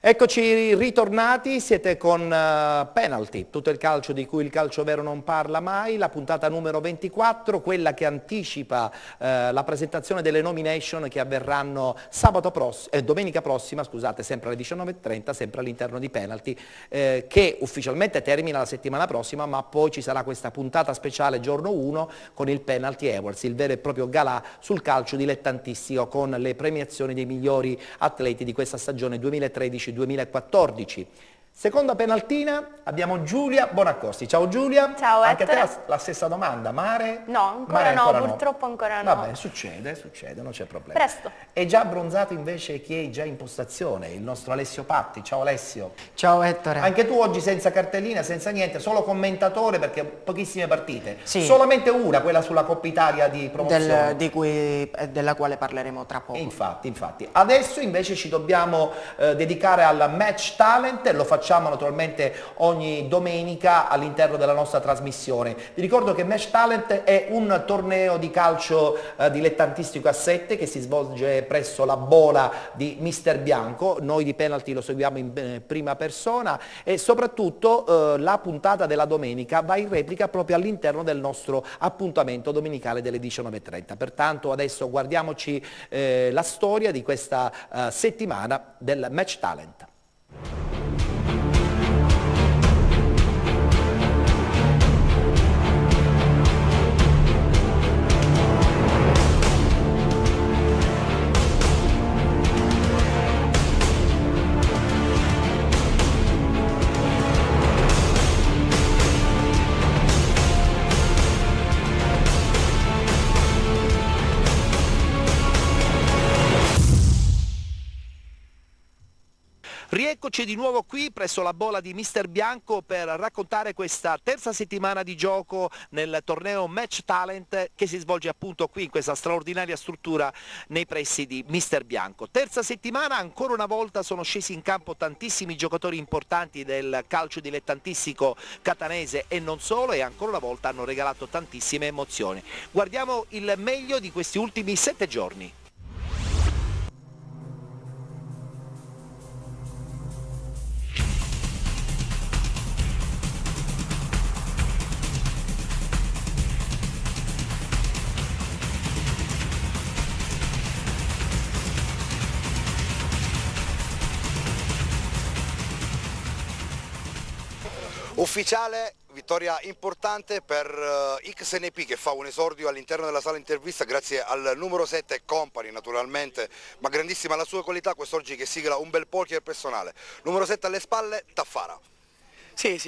Eccoci ritornati, siete con Penalty, tutto il calcio di cui il calcio vero non parla mai, la puntata numero 24, quella che anticipa la presentazione delle nomination che avverranno domenica prossima, scusate, sempre alle 19:30, sempre all'interno di Penalty, che ufficialmente termina la settimana prossima, ma poi ci sarà questa puntata speciale giorno 1 con il Penalty Awards, il vero e proprio galà sul calcio dilettantistico con le premiazioni dei migliori atleti di questa stagione 2013-2014. Seconda penaltina abbiamo Giulia Bonaccorsi. Ciao Giulia. Ciao Anche a te Ettore. la stessa domanda, Mare? No, Mare ancora no, purtroppo ancora no. Vabbè, succede, non c'è problema. Presto. È già abbronzato invece chi è già in postazione, il nostro Alessio Patti. Ciao Alessio. Ciao Ettore. Anche tu oggi senza cartellina, senza niente, solo commentatore perché pochissime partite. Sì. Solamente una, quella sulla Coppa Italia di promozione. Della quale parleremo tra poco. Infatti. Adesso invece ci dobbiamo dedicare al Match Talent, lo facciamo naturalmente ogni domenica all'interno della nostra trasmissione. Vi ricordo che Match Talent è un torneo di calcio dilettantistico a 7 che si svolge presso la Bola di Mister Bianco. Noi di Penalty lo seguiamo in prima persona e soprattutto la puntata della domenica va in replica proprio all'interno del nostro appuntamento domenicale delle 19:30. Pertanto adesso guardiamoci la storia di questa settimana del Match Talent. Rieccoci di nuovo qui presso la Bola di Mister Bianco per raccontare questa terza settimana di gioco nel torneo Match Talent che si svolge appunto qui in questa straordinaria struttura nei pressi di Mister Bianco. Terza settimana, ancora una volta sono scesi in campo tantissimi giocatori importanti del calcio dilettantistico catanese e non solo, e ancora una volta hanno regalato tantissime emozioni. Guardiamo il meglio di questi ultimi 7 giorni. Ufficiale, vittoria importante per XNP che fa un esordio all'interno della sala intervista grazie al numero 7 Company naturalmente, ma grandissima la sua qualità quest'oggi che sigla un bel poker personale. Numero 7 alle spalle, Taffara. Sì,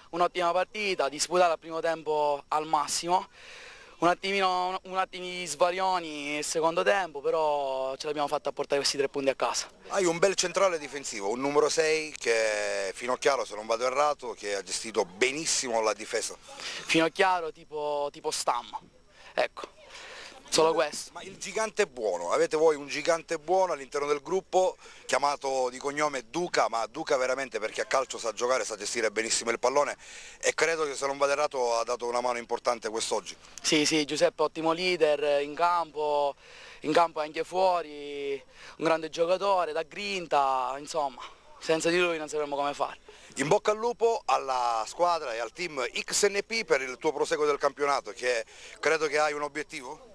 un'ottima partita, disputata al primo tempo al massimo, un attimo di svarioni nel secondo tempo, però ce l'abbiamo fatta a portare questi 3 punti a casa. Hai un bel centrale difensivo, un numero 6 che è Finocchiaro, se non vado errato, che ha gestito benissimo la difesa. Finocchiaro tipo Stam, ecco. Solo questo. Ma il gigante buono, avete voi un gigante buono all'interno del gruppo chiamato di cognome Duca, ma Duca veramente perché a calcio sa giocare, sa gestire benissimo il pallone e credo che se non vado errato ha dato una mano importante quest'oggi. Sì, Giuseppe ottimo leader in campo e anche fuori, un grande giocatore, da grinta, insomma, senza di lui non sapremmo come fare. In bocca al lupo alla squadra e al team XNP per il tuo proseguo del campionato, che credo che hai un obiettivo?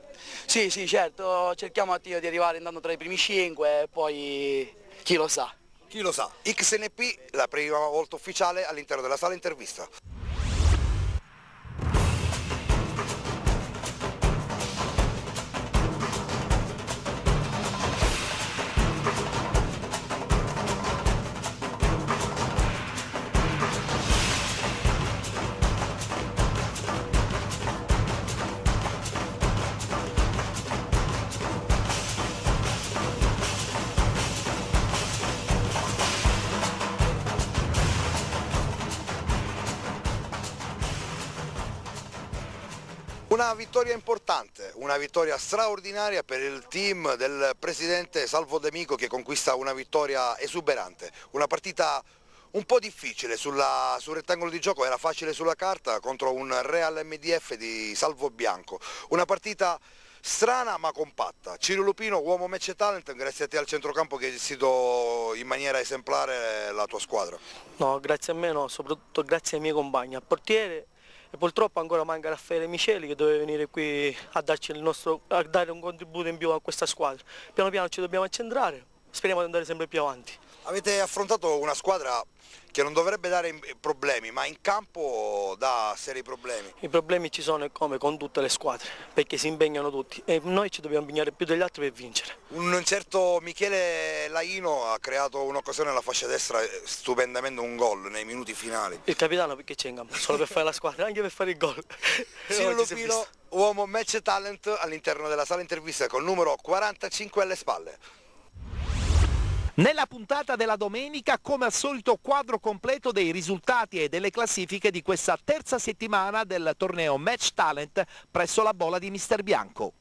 Sì, certo, cerchiamo di arrivare intanto tra i primi 5 e poi chi lo sa. Chi lo sa, XNP la prima volta ufficiale all'interno della sala intervista. Una vittoria importante, una vittoria straordinaria per il team del presidente Salvo D'Amico che conquista una vittoria esuberante, una partita un po' difficile sul rettangolo di gioco, era facile sulla carta contro un Real MDF di Salvo Bianco, una partita strana ma compatta. Ciro Lupino, uomo match talent, grazie a te al centrocampo che hai gestito in maniera esemplare la tua squadra. No, grazie a me no, soprattutto grazie ai miei compagni, al portiere e purtroppo ancora manca Raffaele Miceli che deve venire qui a a dare un contributo in più a questa squadra. Piano piano ci dobbiamo accentrare, speriamo di andare sempre più avanti. Avete affrontato una squadra che non dovrebbe dare problemi, ma in campo dà seri problemi. I problemi ci sono come con tutte le squadre, perché si impegnano tutti e noi ci dobbiamo impegnare più degli altri per vincere. Un certo Michele Laino ha creato un'occasione alla fascia destra, stupendamente un gol nei minuti finali. Il capitano perché c'è in campo? Solo per fare la squadra, anche per fare il gol. Ciro Oggi si è Lupino, visto. uomo match talent all'interno della sala intervista col numero 45 alle spalle. Nella puntata della domenica, come al solito, quadro completo dei risultati e delle classifiche di questa terza settimana del torneo Match Talent presso la bolla di Mister Bianco.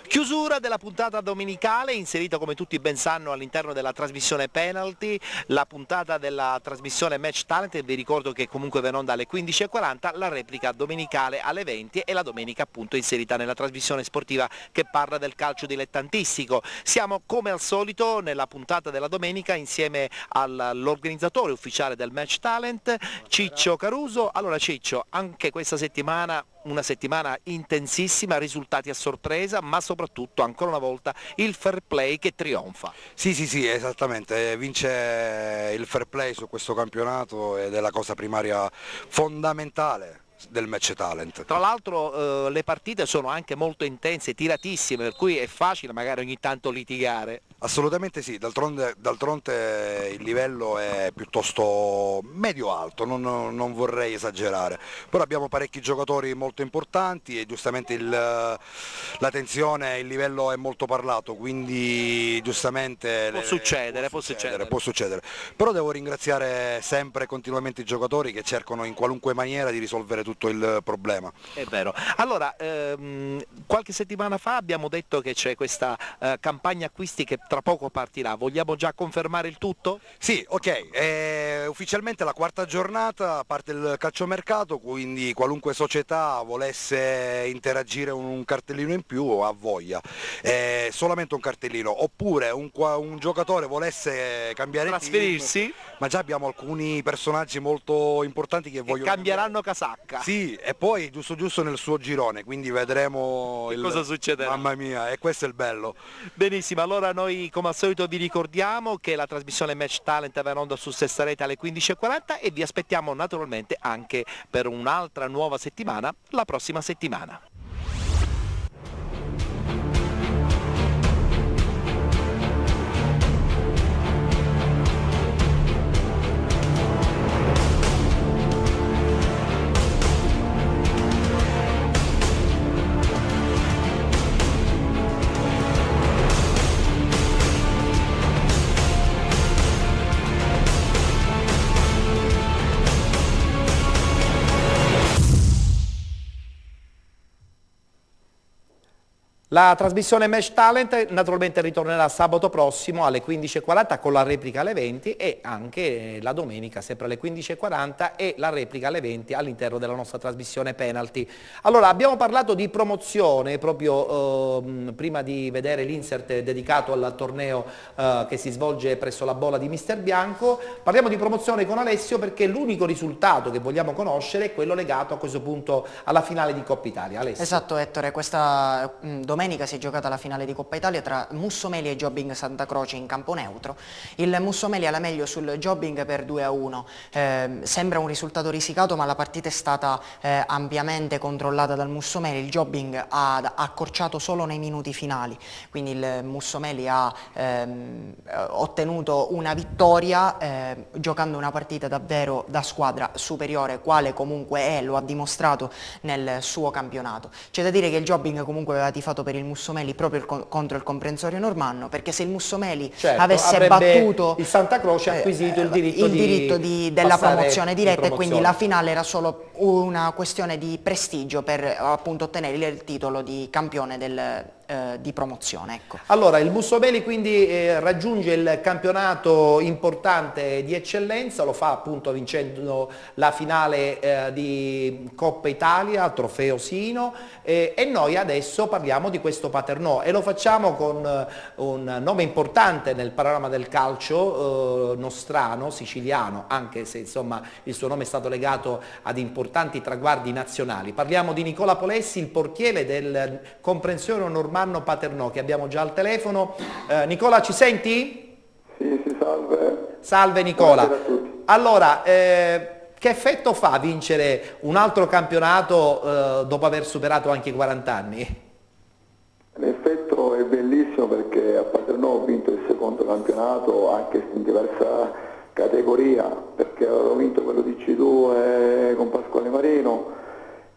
Chiusura della puntata domenicale, inserita come tutti ben sanno all'interno della trasmissione Penalty, la puntata della trasmissione Match Talent, e vi ricordo che comunque va in onda alle 15:40, la replica domenicale alle 20 e la domenica appunto inserita nella trasmissione sportiva che parla del calcio dilettantistico. Siamo come al solito nella puntata della domenica insieme all'organizzatore ufficiale del Match Talent, Ciccio Caruso. Allora Ciccio, anche questa settimana una settimana intensissima, risultati a sorpresa, ma soprattutto ancora una volta il fair play che trionfa. Sì, esattamente, vince il fair play su questo campionato ed è la cosa primaria fondamentale del match talent. Tra l'altro le partite sono anche molto intense, tiratissime, per cui è facile magari ogni tanto litigare. Assolutamente sì, d'altronde il livello è piuttosto medio-alto, non vorrei esagerare, però abbiamo parecchi giocatori molto importanti e giustamente la tensione, il livello è molto parlato, quindi giustamente Può succedere. Però devo ringraziare sempre e continuamente i giocatori che cercano in qualunque maniera di risolvere tutto il problema. È vero. Allora, qualche settimana fa abbiamo detto che c'è questa campagna acquisti che tra poco partirà, vogliamo già confermare il tutto? Sì, ok, ufficialmente la quarta giornata parte il calciomercato, quindi qualunque società volesse interagire un cartellino in più ha voglia, solamente un cartellino, oppure un giocatore volesse cambiare trasferirsi, team, ma già abbiamo alcuni personaggi molto importanti che vogliono cambieranno casacca. Sì, e poi giusto nel suo girone, quindi vedremo cosa succederà. Mamma mia, e questo è il bello. Benissimo, allora noi come al solito vi ricordiamo che la trasmissione Match Talent va in onda su Sesta Rete alle 15:40 e vi aspettiamo naturalmente anche per un'altra nuova settimana la prossima settimana. La trasmissione Match Talent naturalmente ritornerà sabato prossimo alle 15:40 con la replica alle 20 e anche la domenica sempre alle 15:40 e la replica alle 20 all'interno della nostra trasmissione Penalty. Allora abbiamo parlato di promozione proprio prima di vedere l'insert dedicato al torneo che si svolge presso la bolla di Mister Bianco. Parliamo di promozione con Alessio perché l'unico risultato che vogliamo conoscere è quello legato a questo punto alla finale di Coppa Italia. Alessio. Esatto Ettore, questa domenica si è giocata la finale di Coppa Italia tra Mussomeli e Jobbing Santa Croce in campo neutro. Il Mussomeli ha la meglio sul Jobbing per 2-1. Sembra un risultato risicato, ma la partita è stata ampiamente controllata dal Mussomeli. Il Jobbing ha accorciato solo nei minuti finali, quindi il Mussomeli ha ottenuto una vittoria giocando una partita davvero da squadra superiore, quale comunque è, lo ha dimostrato nel suo campionato. C'è da dire che il Jobbing comunque aveva tifato per il Mussomeli proprio contro il comprensorio normanno, perché se il Mussomeli avesse battuto il Santa Croce ha acquisito il diritto della promozione diretta, e quindi la finale era solo una questione di prestigio per appunto ottenere il titolo di campione di promozione. Ecco. Allora il Mussomeli quindi raggiunge il campionato importante di eccellenza, lo fa appunto vincendo la finale di Coppa Italia, Trofeo Sino, e noi adesso parliamo di questo Paternò e lo facciamo con un nome importante nel panorama del calcio nostrano, siciliano, anche se insomma il suo nome è stato legato ad importanti traguardi nazionali. Parliamo di Nicola Polessi, il portiere del comprensorio normanno Paternò, che abbiamo già al telefono. Nicola, ci senti? Sì, salve. Salve Nicola. Buonasera a tutti. Allora, che effetto fa vincere un altro campionato dopo aver superato anche i 40 anni? L'effetto è bellissimo perché a Paternò ho vinto il secondo campionato anche in diversa categoria, perché ho vinto quello di C2 con Pasquale Marino,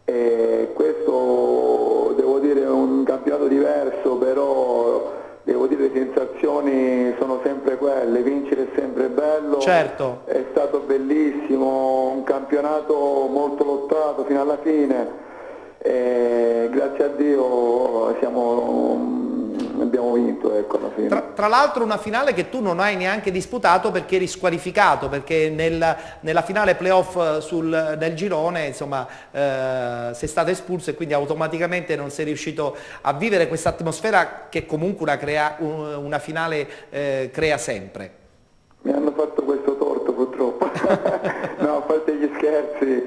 e questo devo dire è un campionato diverso, però devo dire le sensazioni sono sempre quelle, vincere è sempre bello. Certo. È stato bellissimo, un campionato molto lottato fino alla fine. Grazie a Dio abbiamo vinto, ecco, alla fine. Tra l'altro una finale che tu non hai neanche disputato perché eri squalificato, perché nella finale playoff nel girone insomma sei stato espulso e quindi automaticamente non sei riuscito a vivere questa atmosfera che comunque una finale crea sempre. Mi hanno fatto questo torto purtroppo. No, a parte gli scherzi,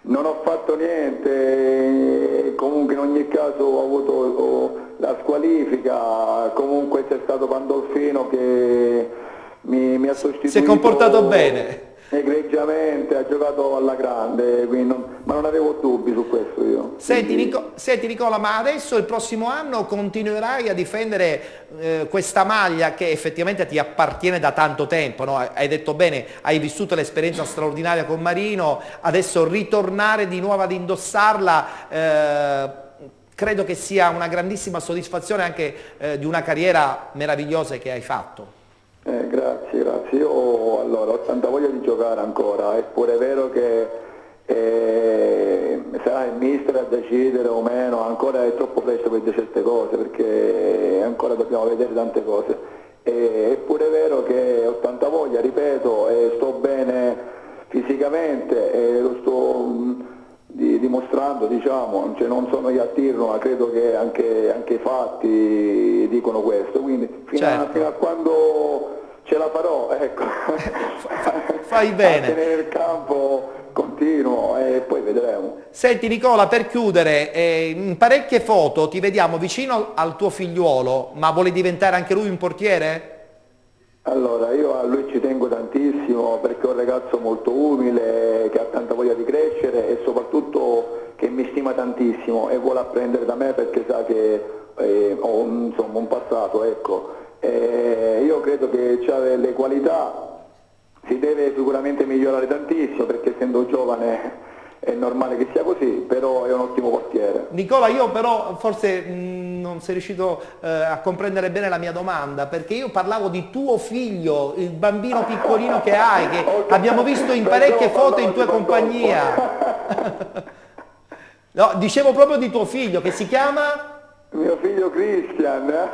non ho fatto niente, comunque in ogni caso ho avuto la squalifica, comunque c'è stato Pandolfino che mi ha sostituito. Si è comportato bene. Egregiamente, ha giocato alla grande, quindi ma non avevo dubbi su questo io. Senti Nicola, ma adesso il prossimo anno continuerai a difendere questa maglia che effettivamente ti appartiene da tanto tempo, no? Hai detto bene, hai vissuto l'esperienza straordinaria con Marino, adesso ritornare di nuovo ad indossarla credo che sia una grandissima soddisfazione anche di una carriera meravigliosa che hai fatto. Grazie. Io allora ho tanta voglia di giocare ancora, è pure vero che sarà il mister a decidere o meno, ancora è troppo presto per dire certe cose perché ancora dobbiamo vedere tante cose. È pure vero che ho tanta voglia, ripeto, e sto bene fisicamente e lo sto dimostrando, diciamo, cioè non sono io a dirlo, ma credo che anche i fatti dicono questo, quindi fino a quando ce la farò, ecco. Fai bene. A tenere il campo continuo e poi vedremo. Senti Nicola, per chiudere, in parecchie foto ti vediamo vicino al tuo figliuolo, ma vuole diventare anche lui un portiere? Allora, io a lui ci tengo tantissimo perché è un ragazzo molto umile, che ha tanta voglia di crescere e soprattutto che mi stima tantissimo e vuole apprendere da me perché sa che ho insomma, un passato, ecco. Io credo che ha delle qualità, si deve sicuramente migliorare tantissimo perché essendo giovane è normale che sia così, però è un ottimo portiere. Nicola, io però forse non sei riuscito a comprendere bene la mia domanda, perché io parlavo di tuo figlio, il bambino piccolino che hai, che abbiamo visto in parecchie foto in tua compagnia. No, dicevo proprio di tuo figlio che si chiama... Mio figlio Christian.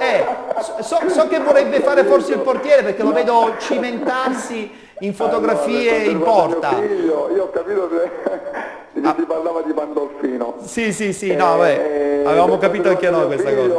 So che vorrebbe fare forse il portiere perché lo vedo cimentarsi in fotografie in porta. Mio figlio, io ho capito che si parlava di Pandolfino. Sì, no, avevamo capito anche noi questa cosa.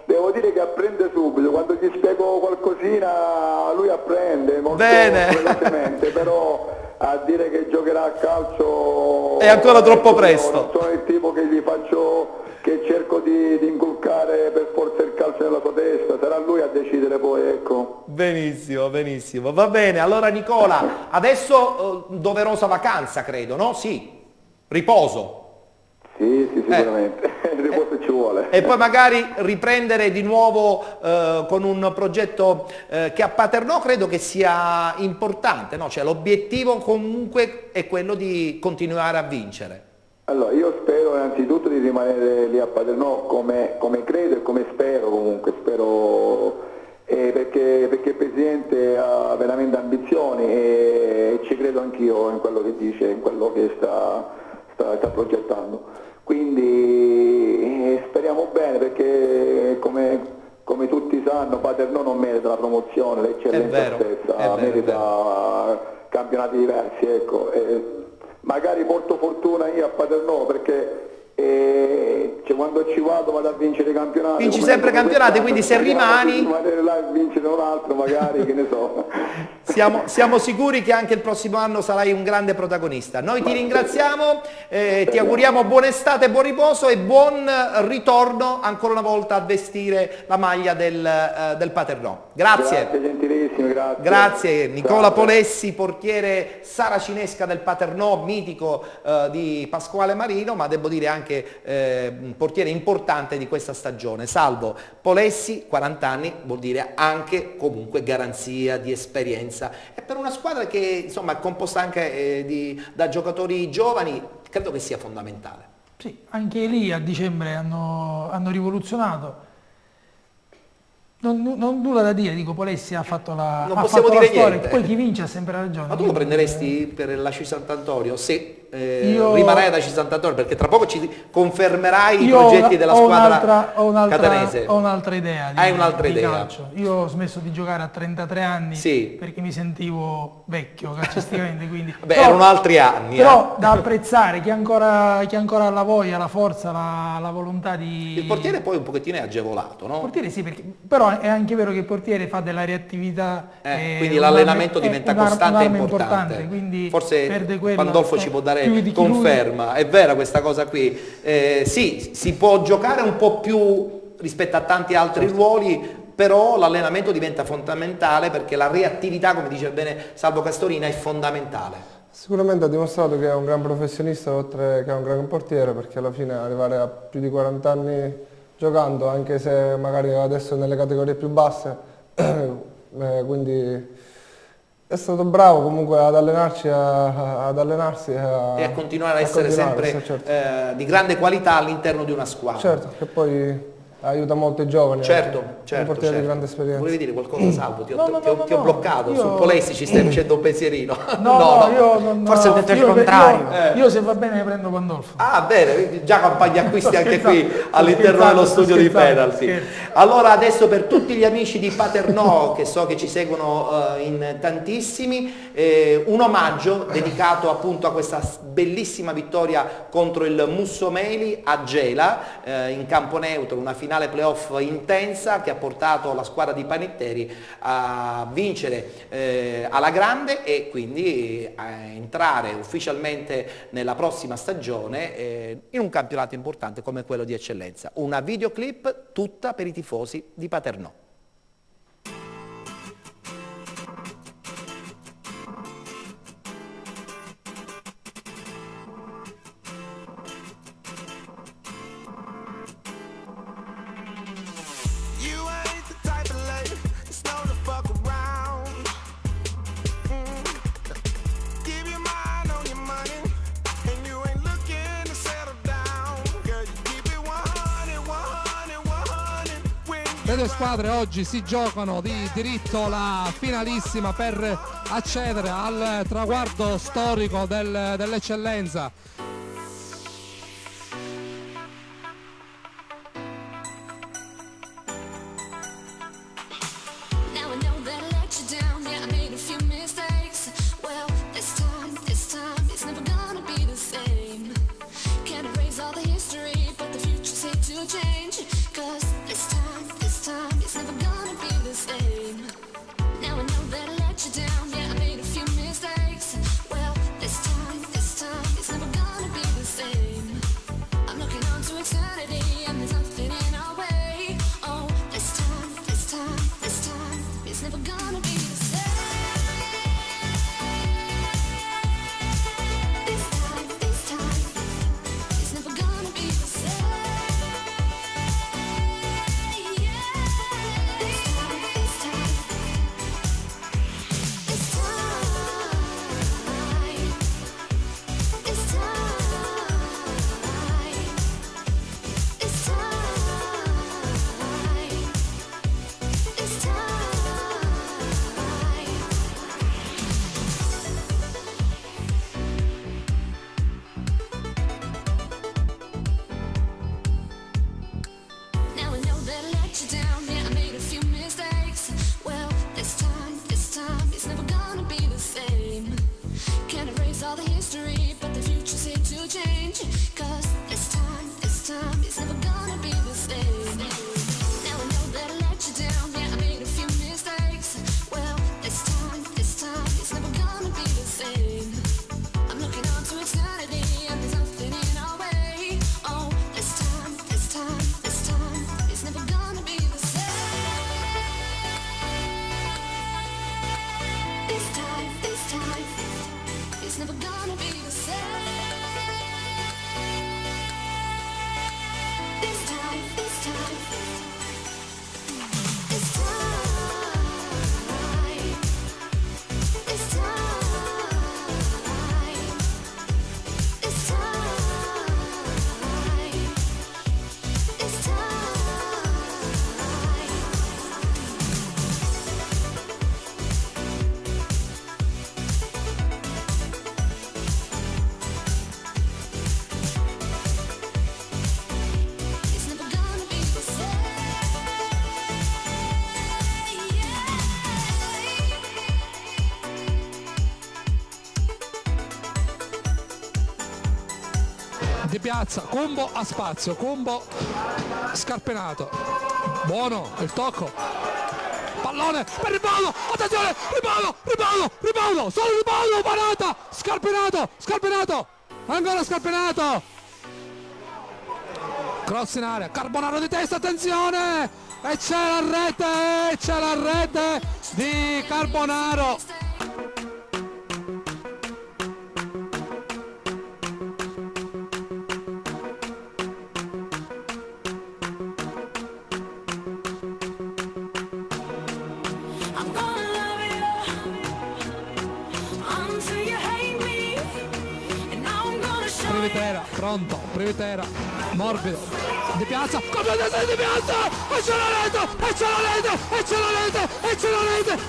Devo dire che apprende subito, quando gli spiego qualcosina lui apprende molto velocemente, però a dire che giocherà a calcio è ancora troppo presto. Non sono il tipo che gli faccio, che cerco di inculcare per forza il calcio nella sua testa, sarà lui a decidere poi, ecco. Benissimo, va bene. Allora Nicola, adesso doverosa vacanza credo, no? Sì, riposo. Sì, sicuramente, il riposo ci vuole. E poi magari riprendere di nuovo con un progetto che a Paternò credo che sia importante, no? Cioè l'obiettivo comunque è quello di continuare a vincere. Allora, io spero innanzitutto di rimanere lì a Paternò come credo e come spero comunque, perché il Presidente ha veramente ambizioni e ci credo anch'io in quello che dice, in quello che sta progettando. Quindi speriamo bene perché come tutti sanno Paternò non merita la promozione, l'eccellenza stessa, merita campionati diversi, ecco. Magari porto fortuna io a Paternò perché quando ci vado a vincere i campionati. Vinci sempre campionati, quindi se rimani... Rimanere là e vincere un altro magari, che ne so. Siamo sicuri che anche il prossimo anno sarai un grande protagonista. Noi ti ringraziamo, ti auguriamo buona estate, buon riposo e buon ritorno ancora una volta a vestire la maglia del Paternò. Grazie. Grazie, gentilissimi, grazie. Grazie Nicola Polessi, portiere saracinesca del Paternò, mitico di Pasquale Marino, ma devo dire anche portiere importante di questa stagione. Salvo Polessi, 40 anni, vuol dire anche comunque garanzia di esperienza. E per una squadra che insomma è composta anche da giocatori giovani, credo che sia fondamentale. Sì, anche lì a dicembre hanno rivoluzionato. Non nulla da dire, dico Polessi ha fatto la Non possiamo dire storia, niente. poi chi vince ha sempre ragione. Ma tu lo prenderesti per la C Sant'Antonio se rimarrai ad AC Sant'Antonio, perché tra poco ci confermerai i progetti della squadra catanese. Ho un'altra idea di calcio. Io ho smesso di giocare a 33 anni perché mi sentivo vecchio calcisticamente, quindi erano altri anni. Però da apprezzare chi ancora ha la voglia, la forza, la volontà di... Il portiere poi un pochettino è agevolato, no? Il portiere sì, però è anche vero che il portiere fa della reattività, quindi l'allenamento diventa costante e importante. Quindi forse Pandolfo ci può dare conferma, è vera questa cosa qui. Sì, si può giocare un po' più rispetto a tanti altri ruoli, però l'allenamento diventa fondamentale perché la reattività, come dice bene Salvo Castorina, è fondamentale. Sicuramente ha dimostrato che è un gran professionista oltre che è un gran portiere, perché alla fine arrivare a più di 40 anni giocando, anche se magari adesso nelle categorie più basse, quindi è stato bravo comunque ad allenarsi e a continuare a essere sempre di grande qualità all'interno di una squadra. Certo, che poi aiuta molto i giovani. Certo. Di grande esperienza. Volevi dire qualcosa, Salvo? Ti ho bloccato. Io... Su Polessi ci stai facendo un pensierino. Forse ho detto il contrario. Io se va bene prendo Pandolfo. Ah, bene, già campagna acquisti anche qui all'interno dello studio di Penalty. Allora adesso per tutti gli amici di Paternò, che so che ci seguono in tantissimi, un omaggio dedicato appunto a questa bellissima vittoria contro il Mussomeli a Gela, in campo neutro, una finale playoff intensa che ha portato la squadra di Panetteri a vincere alla grande e quindi a entrare ufficialmente nella prossima stagione in un campionato importante come quello di eccellenza. Una videoclip tutta per i tifosi di Paternò. Le due squadre oggi si giocano di diritto la finalissima per accedere al traguardo storico dell'eccellenza. change, 'cause this time it's never gonna be the same. Now I know that I let you down, yeah, I made a few mistakes. Well, this time it's never gonna be the same. I'm looking on to eternity and there's nothing in our way. Oh, this time it's never gonna be the same. This time it's never gonna be the same. Yeah. This time This time It's time. Now I know that I let you down, yeah, I made a few mistakes. Well, this time it's never gonna be the same. Can't erase all the history, but the future's here to change. 'Cause this time it's never gonna be the same. Now I know that I let you down, yeah, I made a few mistakes. Well, this time it's never gonna be the same. I'm looking on to eternity and there's nothing in our way. Oh, this time it's never gonna be the same. This time it's never gonna be the same. This time it's time. It's never gonna be the same. Di Piazza, combo a spazio, combo scarpenato, buono il tocco, pallone per Ribaudo, attenzione, Ribaudo, solo Ribaudo, parata, scarpenato, ancora scarpenato, cross in area, Carbonaro di testa, attenzione, e c'è la rete di Carbonaro. I'm gonna love you until you hate me, and now I'm gonna show you. Privitera, pronto, Privitera, morbido, Di Piazza, completamente Di Piazza, e c'è la rete,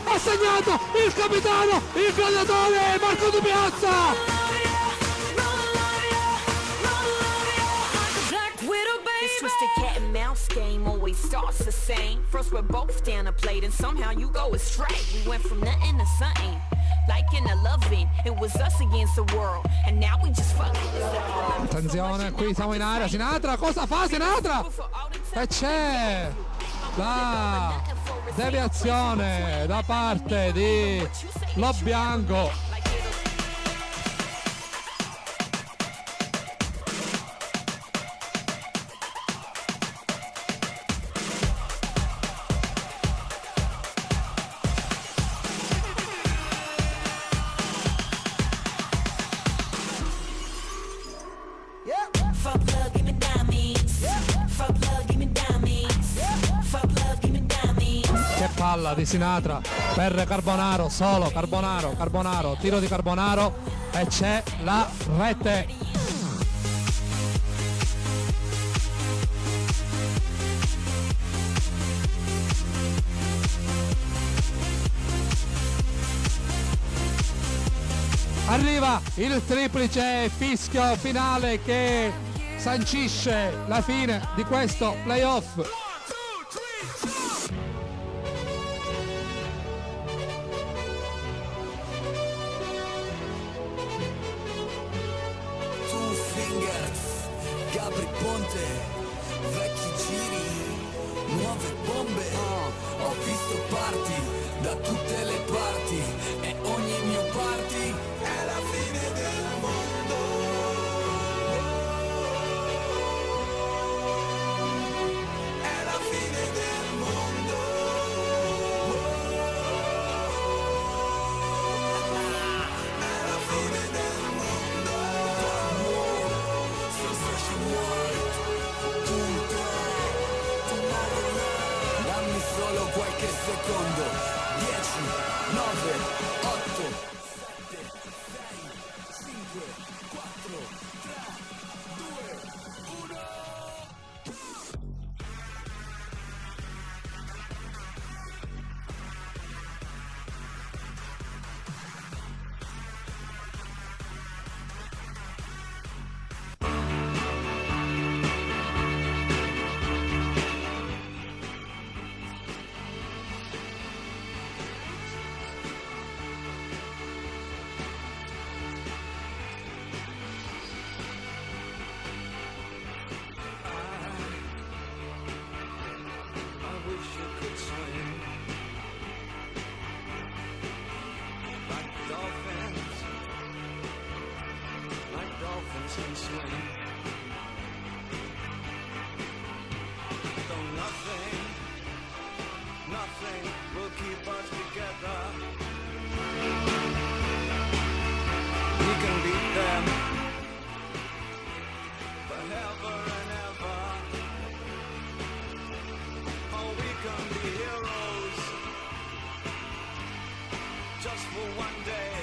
ha segnato il capitano, il gladiatore Marco Di Piazza. This twisted cat and mouse game always starts the same. First we're both down a plate and somehow you go astray. We went from nothing to something, like in a loving. It was us against the world, and now we just fucking. Attenzione, qui siamo in area, Sinatra, cosa fa Sinatra? E c'è la deviazione da parte di Lo Bianco. Palla di Sinatra per Carbonaro, solo Carbonaro, tiro di Carbonaro e c'è la rete. Arriva il triplice fischio finale che sancisce la fine di questo playoff. Gabri Ponte, vecchi nuove bombe. Ho visto parti da tutte le parti e ogni mio party è la fine del mondo. È la fine del mondo. È la fine del mondo. Sensation White, dammi solo qualche secondo. 10, 9, 8, 7, 6, 5, 4, 3, 2, 1. Nothing will keep us together. We can beat them forever and ever. Oh, we can be heroes just for one day.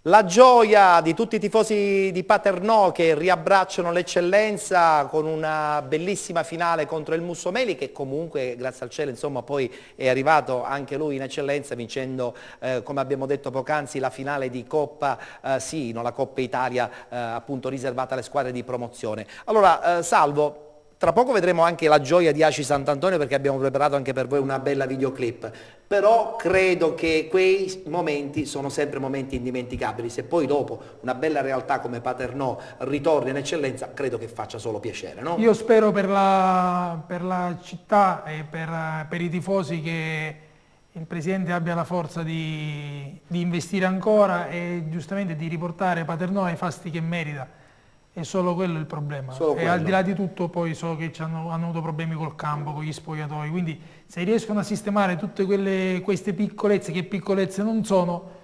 La gioia di tutti i tifosi di Paternò che riabbracciano l'eccellenza con una bellissima finale contro il Mussomeli, che comunque grazie al cielo insomma poi è arrivato anche lui in eccellenza vincendo come abbiamo detto poc'anzi la finale di Coppa Sino, la Coppa Italia appunto riservata alle squadre di promozione. Allora Salvo, tra poco vedremo anche la gioia di Aci Sant'Antonio perché abbiamo preparato anche per voi una bella videoclip, però credo che quei momenti sono sempre momenti indimenticabili, se poi dopo una bella realtà come Paternò ritorna in eccellenza credo che faccia solo piacere, no? Io spero per la città e per i tifosi che il Presidente abbia la forza di investire ancora e giustamente di riportare Paternò ai fasti che merita. È solo quello il problema. E al di là di tutto poi so che hanno avuto problemi col campo, con gli spogliatoi, quindi se riescono a sistemare tutte queste piccolezze, che piccolezze non sono,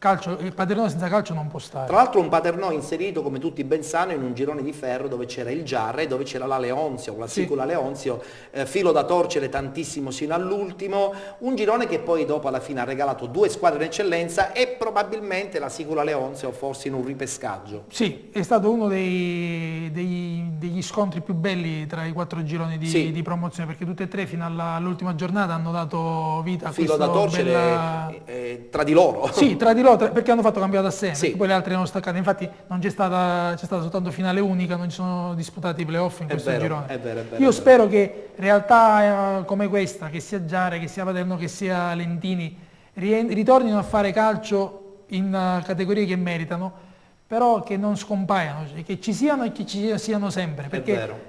il Paternò senza calcio non può stare. Tra l'altro un Paternò inserito, come tutti ben sanno, in un girone di ferro dove c'era il Giarre, dove c'era la Leonzio, la Sicula Leonzio, filo da torcere tantissimo sino all'ultimo, un girone che poi dopo alla fine ha regalato 2 squadre in eccellenza e probabilmente la Sicula Leonzio forse in un ripescaggio. Sì, è stato uno degli scontri più belli tra i 4 gironi di promozione, perché tutte e 3 fino all'ultima giornata hanno dato vita a filo da torcere tra di loro. Sì, tra di loro, perché hanno fatto campionato assieme, perché poi le altre erano staccate, infatti non c'è stata soltanto finale unica, non ci sono disputati i playoff in questo girone. È vero, Io spero che realtà come questa, che sia Giare, che sia Paternò, che sia Lentini, ritornino a fare calcio in categorie che meritano, però che non scompaiano, che ci siano e che ci siano sempre, perché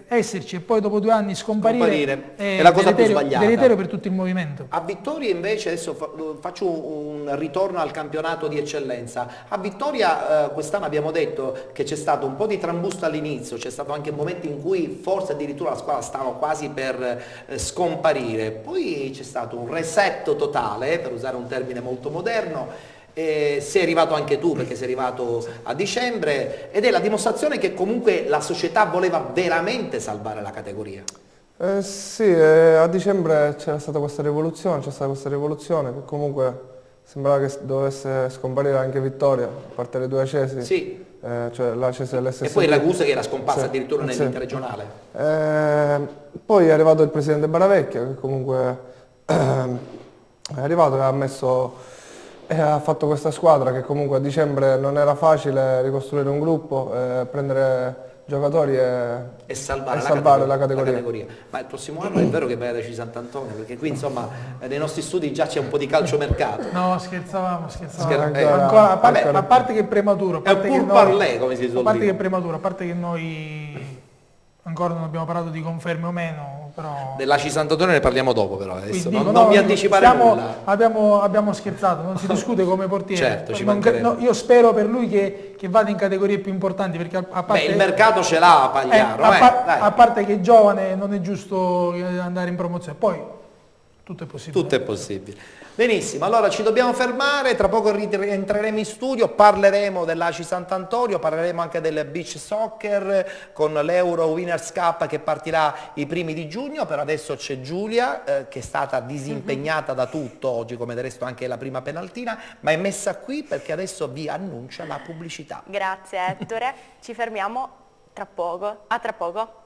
esserci e poi dopo 2 anni scomparire è la cosa più sbagliata. Deleterio per tutto il movimento. A Vittoria invece, adesso faccio un ritorno al campionato di eccellenza, a Vittoria quest'anno abbiamo detto che c'è stato un po' di trambusto all'inizio, c'è stato anche un momento in cui forse addirittura la squadra stava quasi per scomparire, poi c'è stato un reset totale, per usare un termine molto moderno, sei arrivato anche tu perché sei arrivato a dicembre ed è la dimostrazione che comunque la società voleva veramente salvare la categoria. Sì, a dicembre c'è stata questa rivoluzione, che comunque sembrava che dovesse scomparire anche Vittoria, a parte le due Acesi. Sì. Cioè l'Acesi e l'SSD. E poi Ragusa che era scomparsa Sì, addirittura sì. nell'interregionale. Poi è arrivato il presidente Baravecchia che comunque è arrivato e ha fatto questa squadra che comunque a dicembre non era facile ricostruire un gruppo, prendere giocatori e salvare la categoria. Ma il prossimo anno è vero che vai ad Aci Sant'Antonio, perché qui insomma nei nostri studi già c'è un po' di calciomercato. No, scherzavamo. Ancora, a parte che è prematuro, È un pur parlé, come si suol a parte dire. che è prematuro, a parte che noi ancora non abbiamo parlato di conferme o meno, però... Dell'Aci Sant'Antonio ne parliamo dopo però, adesso Quindi, non mi anticipare nulla. Abbiamo scherzato, non si discute come portiere. Certo, ci Non mancherebbe. io spero per lui che vada in categorie più importanti, perché a parte... Beh, il mercato ce l'ha Pagliaro, dai. a parte che è giovane, non è giusto andare in promozione. Poi tutto è possibile. Tutto è possibile. Benissimo, allora ci dobbiamo fermare, tra poco rientreremo in studio, parleremo dell'Aci Sant'Antonio, parleremo anche del beach soccer con l'Euro Winners Cup che partirà i primi di giugno. Per adesso c'è Giulia che è stata disimpegnata da tutto oggi, come del resto anche la prima penaltina, ma è messa qui perché adesso vi annuncia la pubblicità. Grazie Ettore, ci fermiamo tra poco. A tra poco.